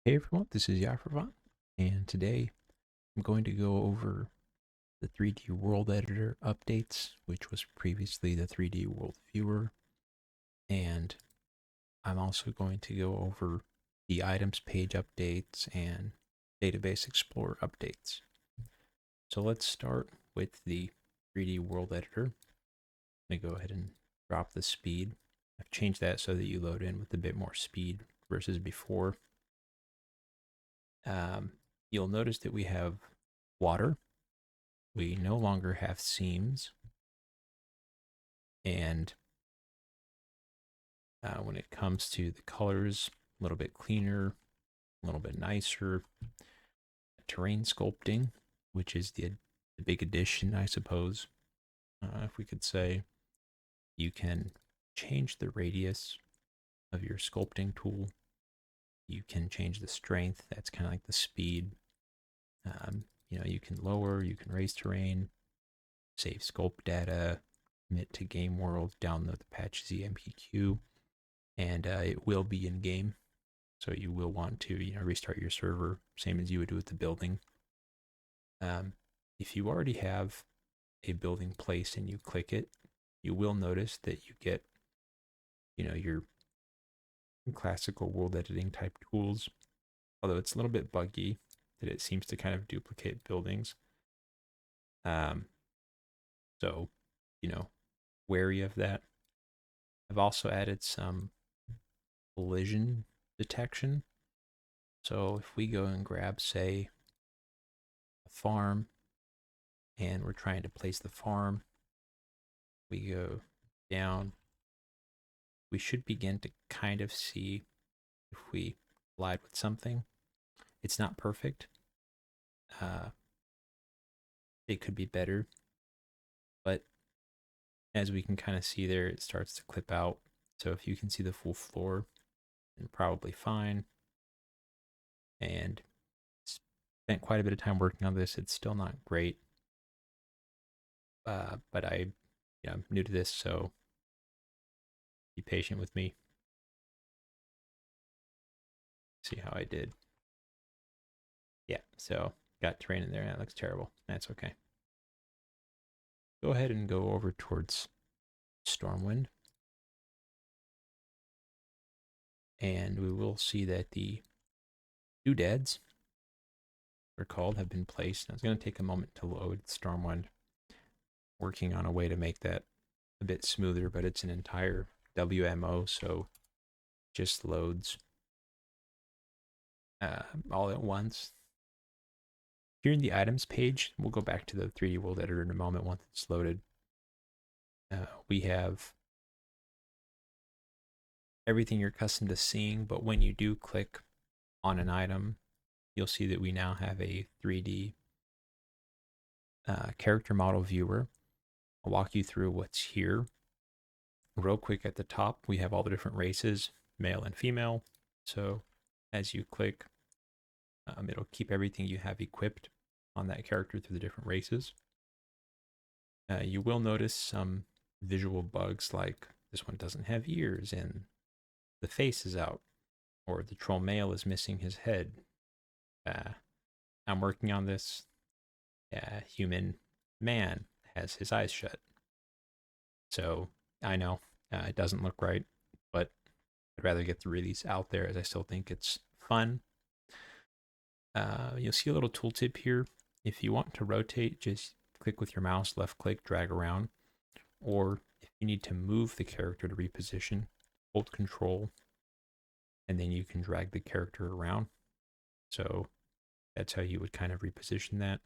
Hey everyone, this is Yafervan, and today I'm going to go over the 3D World Editor updates, which was previously the 3D World Viewer, and I'm also going to go over the items page updates and database explorer updates. So let's start with the 3D World Editor. I'm going to go ahead and drop the speed. I've changed that so that you load in with a bit more speed versus before. You'll notice that we have water. We no longer have seams. And when it comes to the colors, a little bit cleaner, a little bit nicer. Terrain sculpting, which is the big addition, I suppose, if we could say. You can change the radius of your sculpting tool. You can change the strength. That's kind of like the speed. You can lower, you can raise terrain, save sculpt data, commit to game world, download the patch ZMPQ, and it will be in game. So you will want to restart your server, same as you would do with the building. If you already have a building placed and you click it, you will notice that you get your classical world editing type tools, although it's a little bit buggy that it seems to kind of duplicate buildings. So wary of that. I've also added some collision detection. So if we go and grab, say, a farm, and we're trying to place the farm, we go down, we should begin to kind of see if we collide with something. It's not perfect. It could be better, but as we can kind of see there, it starts to clip out. So if you can see the full floor, then probably fine. And spent quite a bit of time working on this. It's still not great, but I'm new to this, so be patient with me. See how I did. Yeah, so got terrain in there. That looks terrible. That's okay. Go ahead and go over towards Stormwind. And we will see that the doodads, they're called, have been placed. Now it's going to take a moment to load Stormwind. Working on a way to make that a bit smoother, but it's an entire WMO, so just loads all at once. Here in the items page, we'll go back to the 3D World Editor in a moment once it's loaded. We have everything you're accustomed to seeing, but when you do click on an item, you'll see that we now have a 3D character model viewer. I'll walk you through what's here. Real quick at the top, we have all the different races, male and female. So as you click, it'll keep everything you have equipped on that character through the different races. You will notice some visual bugs, like this one doesn't have ears and the face is out, or the troll male is missing his head. I'm working on this. Human man has his eyes shut. So I know it doesn't look right, but I'd rather get the release out there as I still think it's fun. You'll see a little tooltip here. If you want to rotate, just click with your mouse, left click, drag around. Or if you need to move the character to reposition, hold control, and then you can drag the character around. So that's how you would kind of reposition that.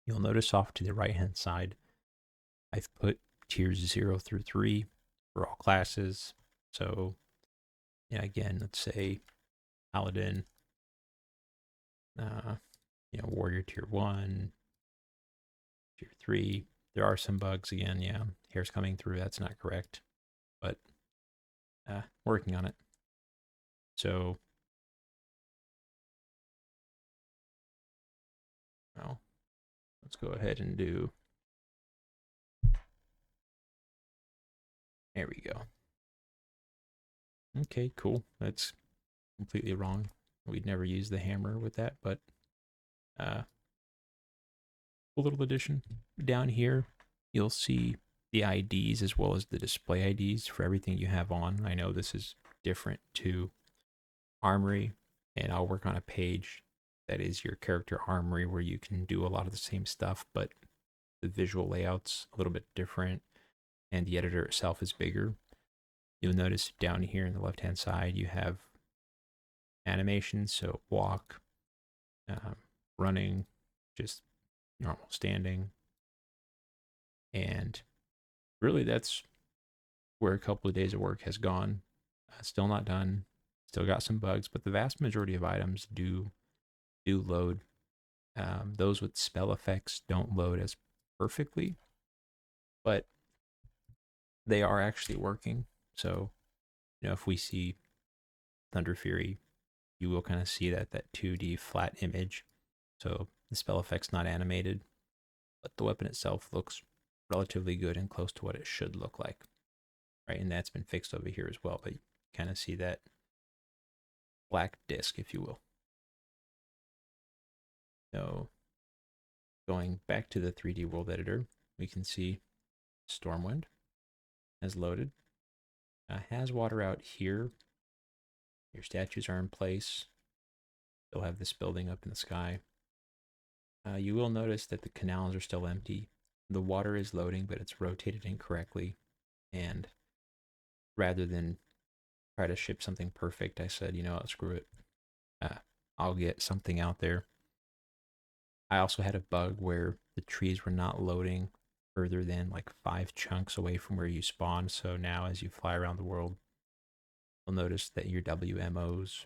You'll notice off to the right hand side, I've put tiers 0 through 3 for all classes. So again, let's say Paladin, Warrior tier 1, tier 3. There are some bugs again. Yeah, hair's coming through. That's not correct, but working on it. So, well, let's go ahead and do. There we go. Okay, cool. That's completely wrong. We'd never use the hammer with that, but a little addition. Down here, you'll see the IDs as well as the display IDs for everything you have on. I know this is different to Armory, and I'll work on a page that is your character Armory where you can do a lot of the same stuff, but the visual layout's a little bit different and the editor itself is bigger. You'll notice down here on the left hand side you have animations, so walk, running, just normal standing, and really that's where a couple of days of work has gone. Still not done, still got some bugs, but the vast majority of items do load. Those with spell effects don't load as perfectly, but they are actually working. So, if we see Thunder Fury, you will kind of see that 2D flat image. So the spell effect's not animated, but the weapon itself looks relatively good and close to what it should look like, right? And that's been fixed over here as well, but you kind of see that black disc, if you will. So going back to the 3D World Editor, we can see Stormwind has loaded. Has water out here. Your statues are in place. You'll have this building up in the sky. You will notice that the canals are still empty. The water is loading, but it's rotated incorrectly. And rather than try to ship something perfect, I said, screw it. I'll get something out there. I also had a bug where the trees were not loading further than like 5 chunks away from where you spawn. So now as you fly around the world, you'll notice that your WMOs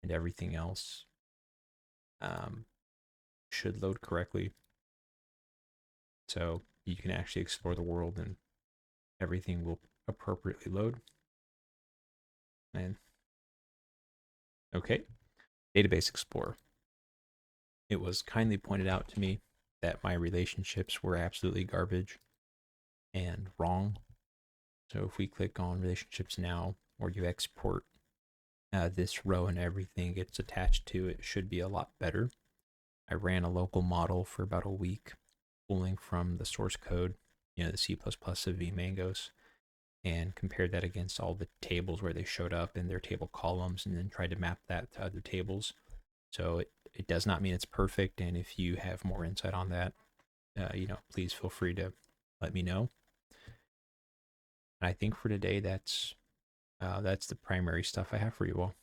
and everything else should load correctly. So you can actually explore the world and everything will appropriately load. And okay, Database Explorer. It was kindly pointed out to me that my relationships were absolutely garbage and wrong. So if we click on relationships now, or you export this row and everything gets attached to it, should be a lot better. I ran a local model for about a week, pulling from the source code, the C++ of VMaNGOS, and compared that against all the tables where they showed up in their table columns, and then tried to map that to other tables. So it does not mean it's perfect, and if you have more insight on that, please feel free to let me know. And I think for today, that's the primary stuff I have for you all.